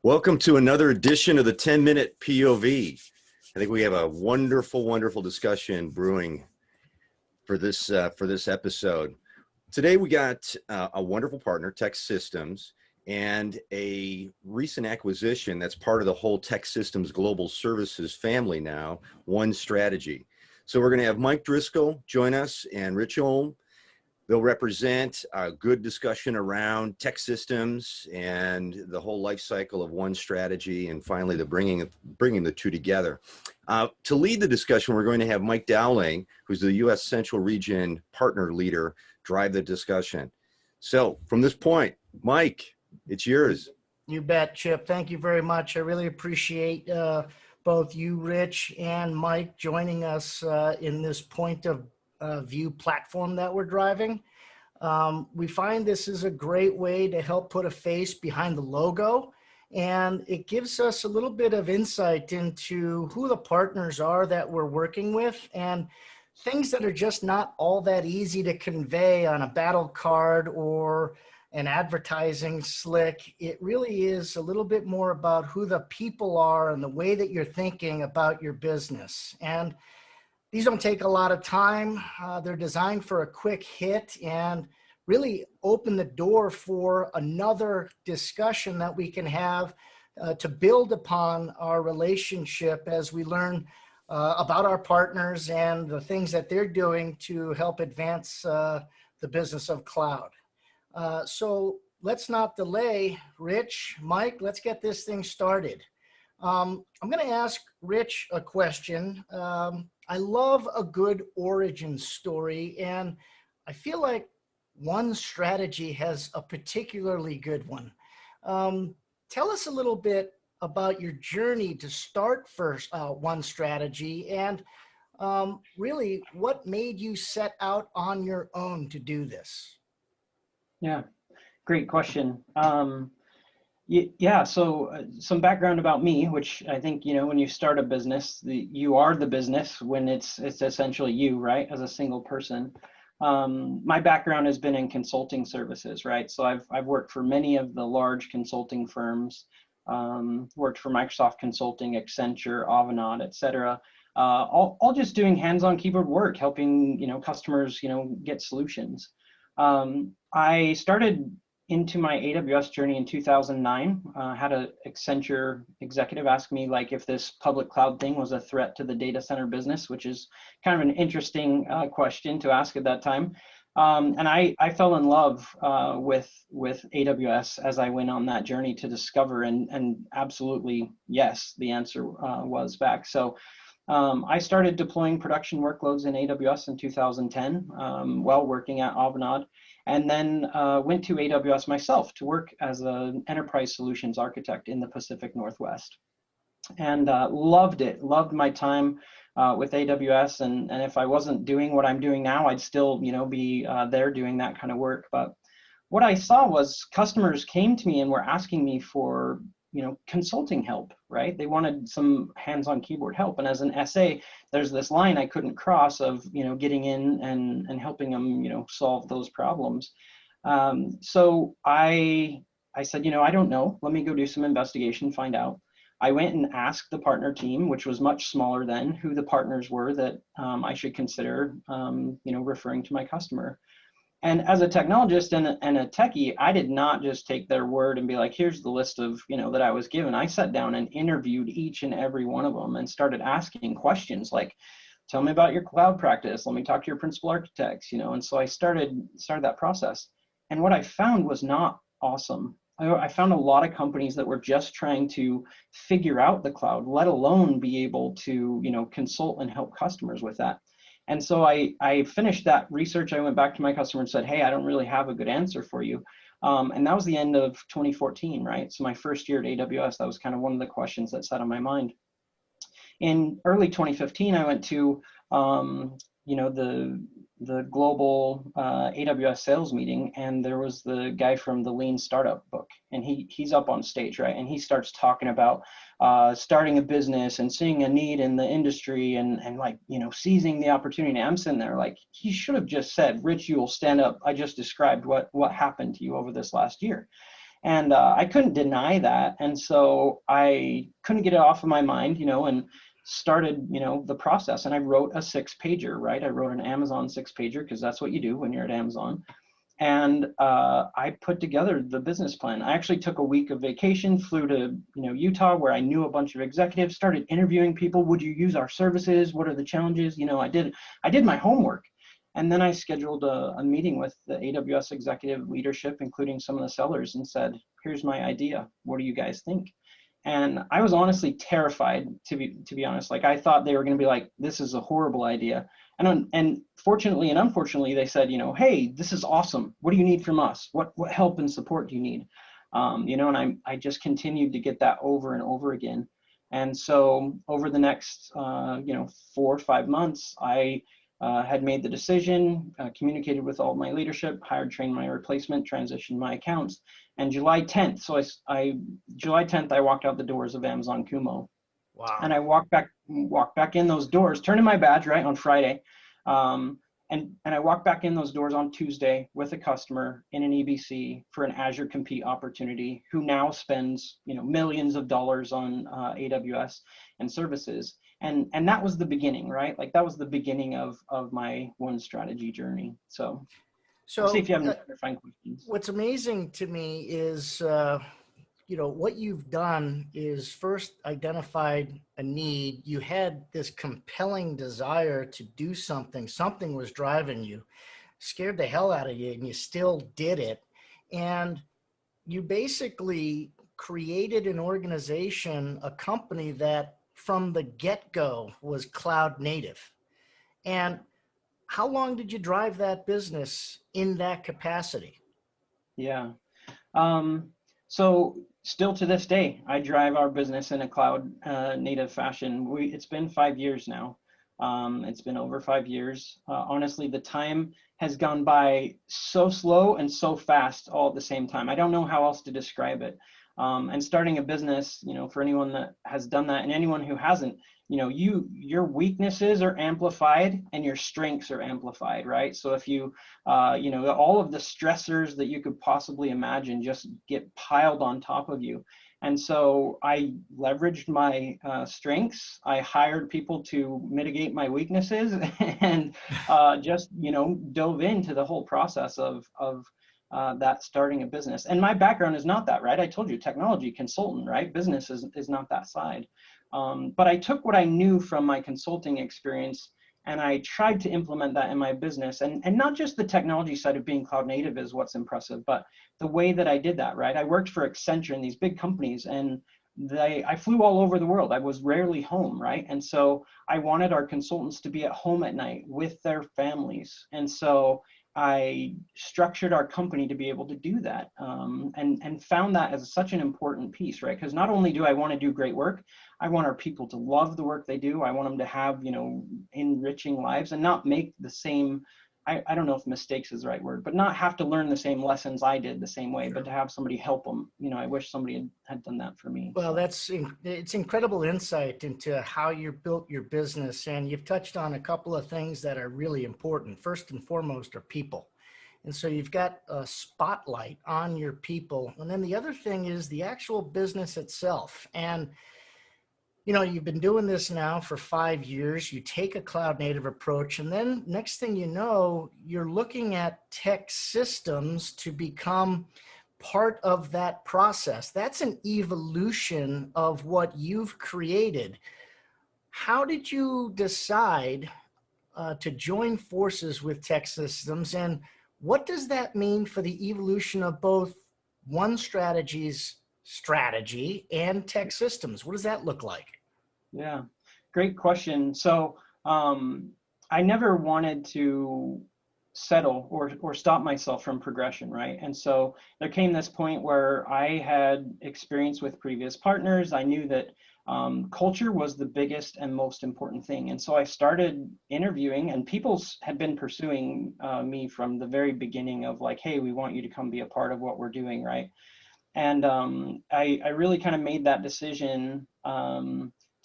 Welcome to another edition of the 10-Minute POV. I think we have a wonderful discussion brewing for this episode. Today we got a wonderful partner, TEKsystems, and a recent acquisition that's part of the whole TEKsystems global services family now, 1Strategy. So we're going to have Mike Driscoll join us and Rich Olm. They'll represent a good discussion around TEKsystems and the whole life cycle of 1Strategy, and finally the bringing the two together. To lead the discussion, we're going to have Mike Dowling, who's the U.S. Central Region Partner Leader, drive the discussion. So from this point, Mike, it's yours. You bet, Chip. Thank you very much. I really appreciate both you, Rich, and Mike joining us in this point of view platform that we're driving. We find this is a great way to help put a face behind the logo, and it gives us a little bit of insight into who the partners are that we're working with and things that are just not all that easy to convey on a battle card or an advertising slick. It really is a little bit more about who the people are and the way that you're thinking about your business. And these don't take a lot of time. They're designed for a quick hit and really open the door for another discussion that we can have to build upon our relationship as we learn about our partners and the things that they're doing to help advance the business of cloud. So let's not delay. Rich, Mike, let's get this thing started. I'm going to ask Rich a question. I love a good origin story, and I feel like 1Strategy has a particularly good one. Tell us a little bit about your journey to start first 1Strategy, and really what made you set out on your own to do this? Yeah, great question. Yeah, so some background about me, which I think, when you start a business, you are the business when it's essentially you, right, as a single person. My background has been in consulting services, right? So I've worked for many of the large consulting firms, worked for Microsoft Consulting, Accenture, Avanade, et cetera, all just doing hands-on keyboard work, helping, customers, get solutions. I started into my AWS journey in 2009, had an Accenture executive ask me if this public cloud thing was a threat to the data center business, which is kind of an interesting question to ask at that time. And I fell in love with AWS as I went on that journey to discover, and absolutely, yes, the answer was back. So I started deploying production workloads in AWS in 2010 while working at Avanade. And then went to AWS myself to work as an enterprise solutions architect in the Pacific Northwest. And loved it, loved my time with AWS. And if I wasn't doing what I'm doing now, I'd still be there doing that kind of work. But what I saw was customers came to me and were asking me for consulting help, right? They wanted some hands-on keyboard help. And as an SA, there's this line I couldn't cross of, getting in and helping them, solve those problems. So I said, I don't know. Let me go do some investigation, find out. I went and asked the partner team, which was much smaller then, who the partners were that I should consider, referring to my customer. And as a technologist and a techie, I did not just take their word and be like, here's the list of, that I was given. I sat down and interviewed each and every one of them and started asking questions like, tell me about your cloud practice. Let me talk to your principal architects, And so I started that process. And what I found was not awesome. I found a lot of companies that were just trying to figure out the cloud, let alone be able to, consult and help customers with that. And so I finished that research. I went back to my customer and said, hey, I don't really have a good answer for you. And that was the end of 2014, right? So my first year at AWS, that was kind of one of the questions that sat on my mind. In early 2015, I went to, the global AWS sales meeting, and there was the guy from the Lean Startup book, and he's up on stage, right? And he starts talking about starting a business and seeing a need in the industry and seizing the opportunity. I'm sitting there like, he should have just said, Rich, you will stand up. I just described what happened to you over this last year. And I couldn't deny that. And so I couldn't get it off of my mind, and started, the process. And I wrote a 6-pager, right? I wrote an Amazon 6-pager because that's what you do when you're at Amazon. And I put together the business plan. I actually took a week of vacation, flew to Utah, where I knew a bunch of executives, started interviewing people. Would you use our services? What are the challenges? I did my homework. And then I scheduled a meeting with the AWS executive leadership, including some of the sellers, and said, here's my idea. What do you guys think? And I was honestly terrified, to be honest. Like, I thought they were going to be like, this is a horrible idea. And fortunately and unfortunately, they said, hey, this is awesome. What do you need from us? What help and support do you need? And I just continued to get that over and over again. And so over the next, 4 or 5 months, I had made the decision, communicated with all my leadership, hired, trained my replacement, transitioned my accounts. And July 10th, July 10th, I walked out the doors of Amazon Kumo. Wow. And I walked back in those doors, turned in my badge, right, on Friday. And I walked back in those doors on Tuesday with a customer in an EBC for an Azure Compete opportunity, who now spends, millions of dollars on AWS and services. And that was the beginning, right? Like, that was the beginning of my 1Strategy journey. So see if you have any clarifying questions. What's amazing to me is, what you've done is first identified a need. You had this compelling desire to do something. Something was driving you, scared the hell out of you, and you still did it. And you basically created an organization, a company that from the get-go was cloud native. And how long did you drive that business in that capacity? Yeah. So still to this day, I drive our business in a cloud native fashion. It's been 5 years now. It's been over 5 years. Honestly, the time has gone by so slow and so fast all at the same time. I don't know how else to describe it. And starting a business, for anyone that has done that and anyone who hasn't, your weaknesses are amplified and your strengths are amplified, right? So if you, all of the stressors that you could possibly imagine just get piled on top of you. And so I leveraged my strengths. I hired people to mitigate my weaknesses and just, dove into the whole process of that starting a business. And my background is not that, right? I told you, technology consultant, right? Business is not that side. But I took what I knew from my consulting experience and I tried to implement that in my business. And not just the technology side of being cloud native is what's impressive, but the way that I did that, right? I worked for Accenture and these big companies, and I flew all over the world. I was rarely home, right? And so I wanted our consultants to be at home at night with their families. And so I structured our company to be able to do that, and found that as such an important piece, right? Because not only do I want to do great work, I want our people to love the work they do. I want them to have, enriching lives and not make the same, I don't know if mistakes is the right word, but not have to learn the same lessons I did the same way, but to have somebody help them. I wish somebody had done that for me. Well, it's incredible insight into how you built your business. And you've touched on a couple of things that are really important. First and foremost are people. And so you've got a spotlight on your people. And then the other thing is the actual business itself. And you've been doing this now for 5 years. You take a cloud native approach, and then next thing you know, you're looking at TEKsystems to become part of that process. That's an evolution of what you've created. How did you decide to join forces with TEKsystems, and what does that mean for the evolution of both 1Strategy's strategy and TEKsystems? What does that look like? Yeah, great question. So I never wanted to settle or stop myself from progression, right? And so there came this point where I had experience with previous partners. I knew that culture was the biggest and most important thing. And so I started interviewing, and people had been pursuing me from the very beginning of like, hey, we want you to come be a part of what we're doing, right? And I really kind of made that decision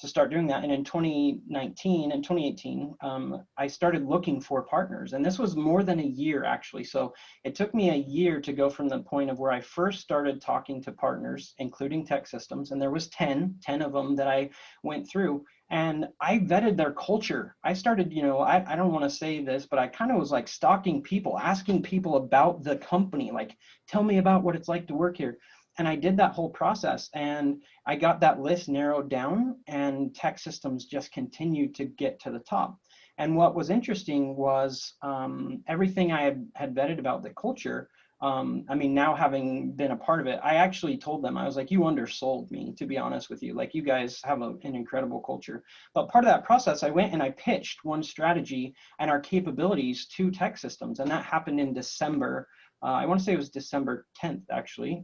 to start doing that. And in 2019 and 2018, I started looking for partners. And this was more than a year, actually. So it took me a year to go from the point of where I first started talking to partners, including TEKsystems. And there was 10 of them that I went through. And I vetted their culture. I started, I don't want to say this, but I kind of was like stalking people, asking people about the company, like, tell me about what it's like to work here. And I did that whole process, and I got that list narrowed down, and TEKsystems just continued to get to the top. And what was interesting was everything I had vetted about the culture. Now having been a part of it, I actually told them, I was like, you undersold me, to be honest with you. Like, you guys have an incredible culture. But part of that process, I went and I pitched 1Strategy and our capabilities to TEKsystems. And that happened in December. I want to say it was December 10th, actually.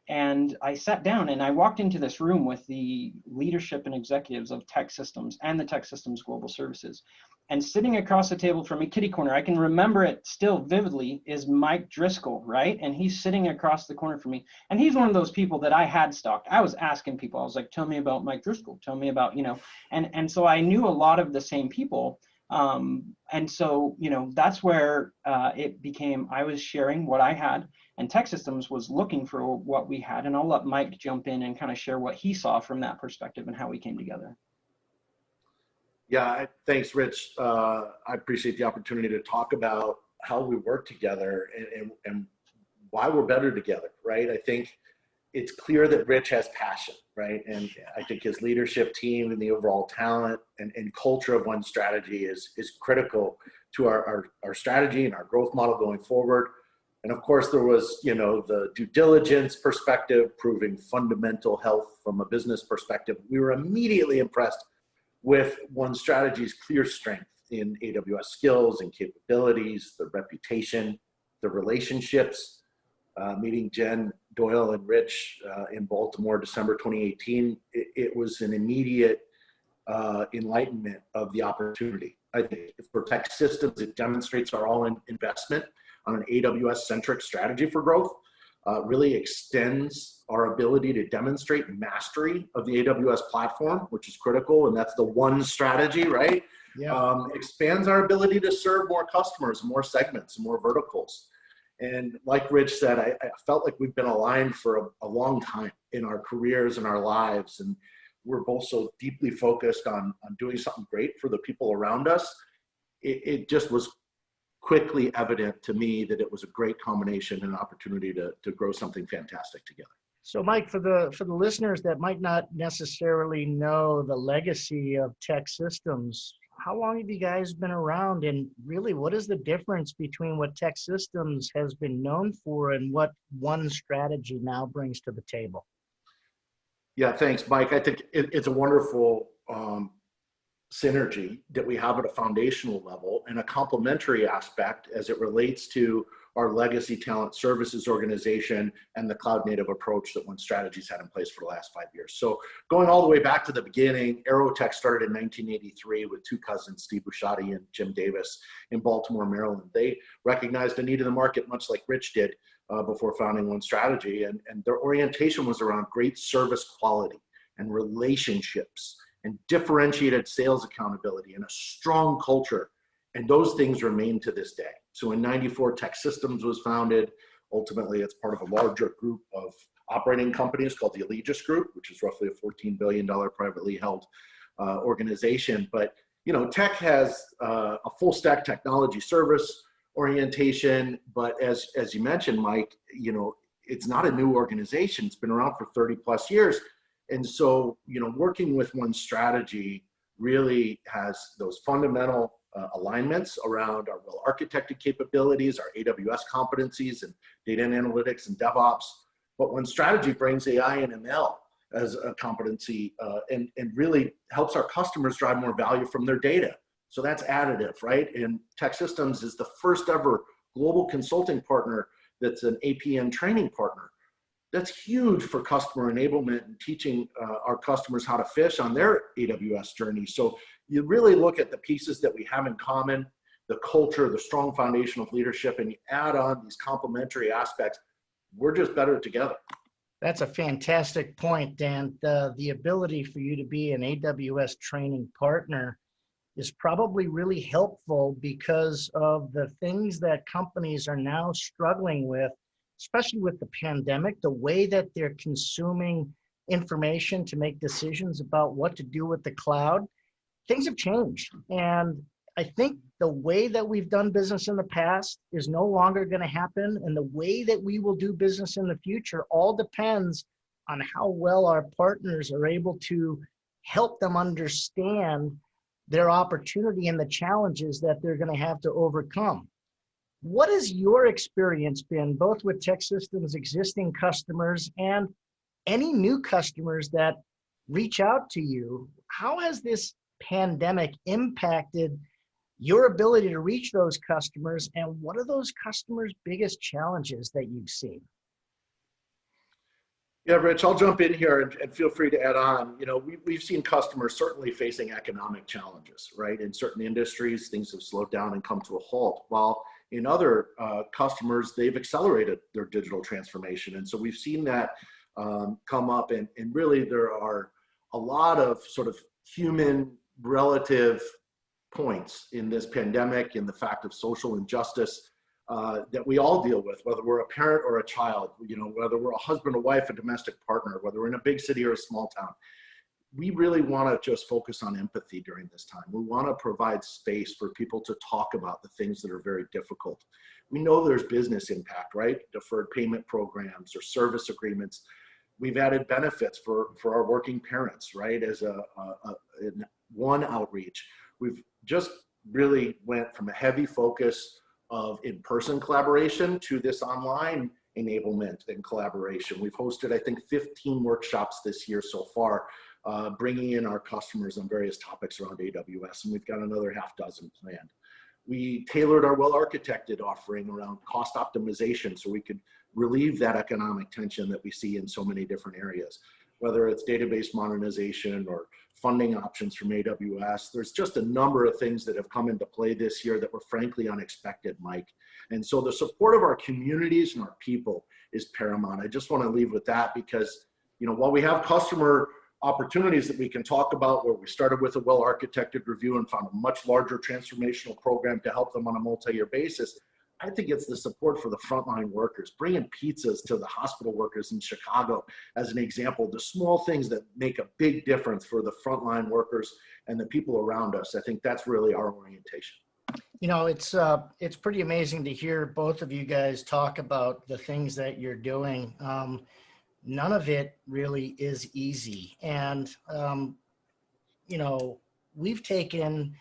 And I sat down and I walked into this room with the leadership and executives of TEKsystems and the TEKsystems Global Services. And sitting across the table from me, kitty corner, I can remember it still vividly, is Mike Driscoll, right? And he's sitting across the corner from me. And he's one of those people that I had stalked. I was asking people, I was like, tell me about Mike Driscoll, tell me about, and so I knew a lot of the same people. And so, that's where it became, I was sharing what I had, and TEKsystems was looking for what we had. And I'll let Mike jump in and kind of share what he saw from that perspective and how we came together. Yeah, thanks, Rich. I appreciate the opportunity to talk about how we work together and why we're better together, right? I think it's clear that Rich has passion, right? And I think his leadership team and the overall talent and culture of 1Strategy is critical to our strategy and our growth model going forward. And of course, there was, the due diligence perspective, proving fundamental health from a business perspective. We were immediately impressed with 1Strategy's clear strength in AWS skills and capabilities, the reputation, the relationships. Meeting Jen Doyle and Rich in Baltimore, December 2018, it was an immediate enlightenment of the opportunity. I think for TEKsystems, it demonstrates our all-in investment on an AWS-centric strategy for growth, really extends our ability to demonstrate mastery of the AWS platform, which is critical, and that's the 1Strategy, right? Yeah. Expands our ability to serve more customers, more segments, more verticals. And like Rich said, I felt like we've been aligned for a long time in our careers and our lives. And we're both so deeply focused on doing something great for the people around us. It just was quickly evident to me that it was a great combination and opportunity to grow something fantastic together. So Mike, for the listeners that might not necessarily know the legacy of TEKsystems, how long have you guys been around, and really what is the difference between what TEKsystems has been known for and what 1Strategy now brings to the table? Yeah, thanks, Mike. I think it's a wonderful synergy that we have at a foundational level and a complementary aspect as it relates to our legacy talent services organization and the cloud native approach that 1Strategy's had in place for the last 5 years. So going all the way back to the beginning, Aerotech started in 1983 with two cousins, Steve Busciotti and Jim Davis in Baltimore, Maryland. They recognized a need in the market, much like Rich did before founding 1Strategy. And their orientation was around great service quality and relationships and differentiated sales accountability and a strong culture. And those things remain to this day. So in '94, TEKsystems was founded. Ultimately, it's part of a larger group of operating companies called the Allegis Group, which is roughly a $14 billion privately held organization. But, Tech has a full stack technology service orientation. But as you mentioned, Mike, it's not a new organization. It's been around for 30 plus years. And so, working with 1Strategy really has those fundamental alignments around our well-architected capabilities, our AWS competencies and data and analytics and DevOps. But 1Strategy brings AI and ML as a competency and really helps our customers drive more value from their data. So that's additive, right? And TEKsystems is the first ever global consulting partner that's an APN training partner. That's huge for customer enablement and teaching our customers how to fish on their AWS journey. So you really look at the pieces that we have in common, the culture, the strong foundation of leadership, and you add on these complementary aspects. We're just better together. That's a fantastic point, and the ability for you to be an AWS training partner is probably really helpful because of the things that companies are now struggling with, especially with the pandemic, the way that they're consuming information to make decisions about what to do with the cloud. Things have changed. And I think the way that we've done business in the past is no longer going to happen. And the way that we will do business in the future all depends on how well our partners are able to help them understand their opportunity and the challenges that they're going to have to overcome. What has your experience been, both with TEKsystems existing customers and any new customers that reach out to you? How has this pandemic impacted your ability to reach those customers, and what are those customers' biggest challenges that you've seen? Yeah, Rich, I'll jump in here and feel free to add on. You know, we've seen customers certainly facing economic challenges, right? In certain industries, things have slowed down and come to a halt, while in other customers, they've accelerated their digital transformation. And so we've seen that come up, and really there are a lot of sort of human relative points in this pandemic, in the fact of social injustice that we all deal with, whether we're a parent or a child, you know, whether we're a husband, a wife, a domestic partner, whether we're in a big city or a small town. We really want to just focus on empathy during this time. We want to provide space for people to talk about the things that are very difficult. We know there's business impact, right? Deferred payment programs or service agreements. We've added benefits for our working parents, right? As one outreach. We've just really went from a heavy focus of in-person collaboration to this online enablement and collaboration. We've hosted, I think, 15 workshops this year so far, bringing in our customers on various topics around AWS, and we've got another half dozen planned. We tailored our well-architected offering around cost optimization so we could relieve that economic tension that we see in so many different areas, whether it's database modernization or funding options from AWS. There's just a number of things that have come into play this year that were frankly unexpected, Mike. And so the support of our communities and our people is paramount. I just want to leave with that because, you know, while we have customer opportunities that we can talk about where we started with a well-architected review and found a much larger transformational program to help them on a multi-year basis, I think it's the support for the frontline workers, bringing pizzas to the hospital workers in Chicago as an example, the small things that make a big difference for the frontline workers and the people around us. I think that's really our orientation. You know, it's pretty amazing to hear both of you guys talk about the things that you're doing. None of it really is easy. And, you know, we've taken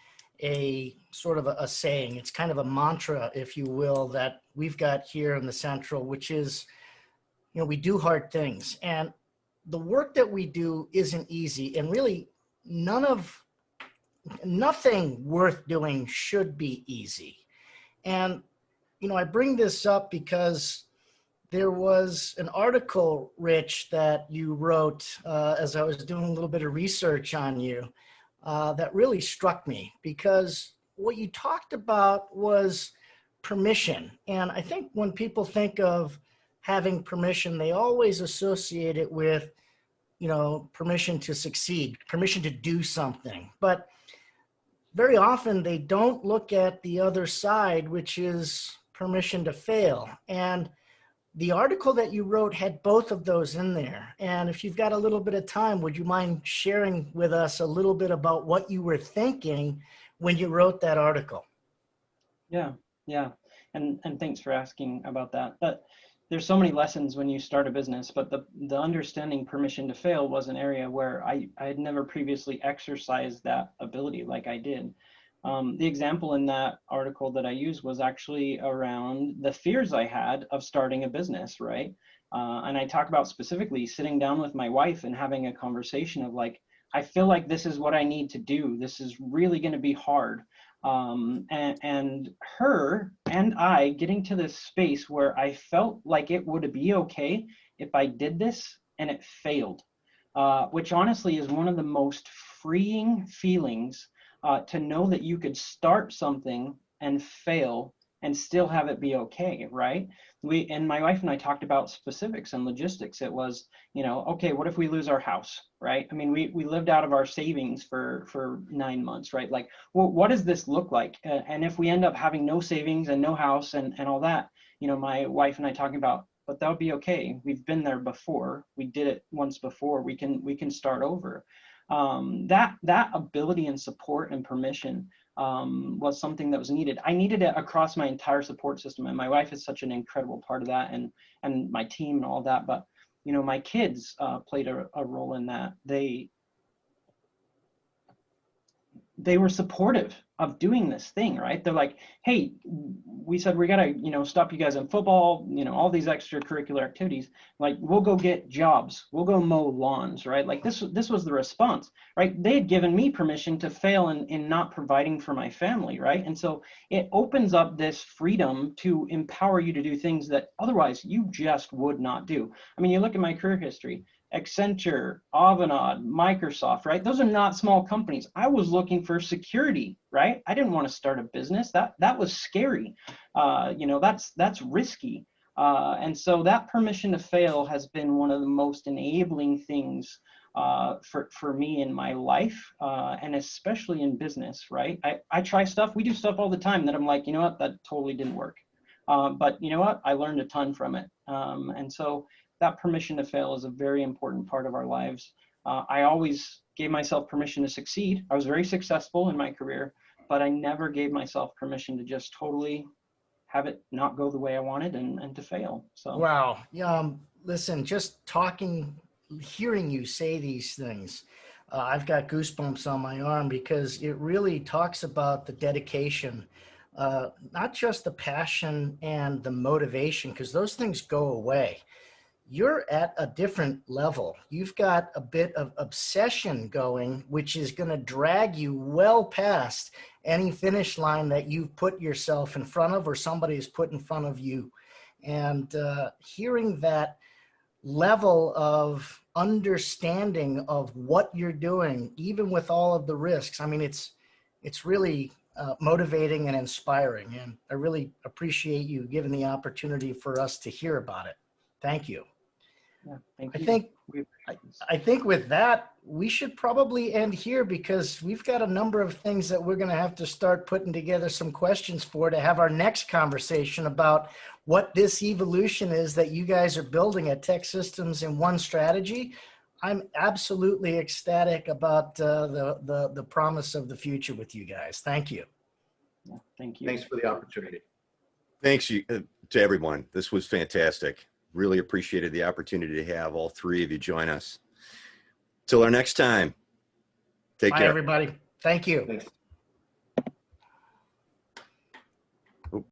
a sort of a saying, it's kind of a mantra, if you will, that we've got here in the Central, which is, you know, we do hard things. And the work that we do isn't easy. And really, nothing worth doing should be easy. And, you know, I bring this up because there was an article, Rich, that you wrote as I was doing a little bit of research on you that really struck me, because what you talked about was permission. And I think when people think of having permission, they always associate it with, you know, permission to succeed, permission to do something. But very often they don't look at the other side, which is permission to fail. And the article that you wrote had both of those in there. And if you've got a little bit of time, would you mind sharing with us a little bit about what you were thinking when you wrote that article? Yeah. And thanks for asking about that. But there's so many lessons when you start a business, but the understanding permission to fail was an area where I had never previously exercised that ability like I did. The example in that article that I used was actually around the fears I had of starting a business, right? And I talk about specifically sitting down with my wife and having a conversation of like, I feel like this is what I need to do. This is really going to be hard. And her and I getting to this space where I felt like it would be okay if I did this and it failed, which honestly is one of the most freeing feelings, to know that you could start something and fail and still have it be okay, right? And my wife and I talked about specifics and logistics. It was, okay, what if we lose our house, right? I mean, we lived out of our savings for 9 months, right? Like, well, what does this look like? And if we end up having no savings and no house and all that, my wife and I talking about, but that would be okay. We've been there before. We did it once before. We can start over. That ability and support and permission was something that was needed. I needed it across my entire support system, and my wife is such an incredible part of that, and my team and all that. But my kids played a role in that. They were supportive of doing this thing, right? They're like, hey, we said we gotta, stop you guys in football, all these extracurricular activities. Like, we'll go get jobs, we'll go mow lawns, right? Like this was the response, right? They had given me permission to fail in not providing for my family, right? And so it opens up this freedom to empower you to do things that otherwise you just would not do. I mean, you look at my career history, Accenture, Avanade, Microsoft, right? Those are not small companies. I was looking for security, right? I didn't want to start a business. That was scary. That's risky. And so that permission to fail has been one of the most enabling things for me in my life, and especially in business, right? I try stuff. We do stuff all the time that I'm like, you know what, that totally didn't work. But you know what, I learned a ton from it. And so that permission to fail is a very important part of our lives. I always gave myself permission to succeed. I was very successful in my career, but I never gave myself permission to just totally have it not go the way I wanted and to fail. So wow. Listen, just hearing you say these things, I've got goosebumps on my arm, because it really talks about the dedication, not just the passion and the motivation, because those things go away. You're at a different level. You've got a bit of obsession going, which is going to drag you well past any finish line that you've put yourself in front of or somebody has put in front of you. And hearing that level of understanding of what you're doing, even with all of the risks, I mean, it's really motivating and inspiring. And I really appreciate you giving the opportunity for us to hear about it. Thank you. Yeah, thank you. I think with that, we should probably end here, because we've got a number of things that we're going to have to start putting together some questions for to have our next conversation about what this evolution is that you guys are building at TEKsystems and 1Strategy. I'm absolutely ecstatic about the promise of the future with you guys. Thank you. Yeah, thank you. Thanks for the opportunity. Thanks to everyone. This was fantastic. Really appreciated the opportunity to have all three of you join us. Till our next time. Take care. Bye, everybody. Thank you. Thanks.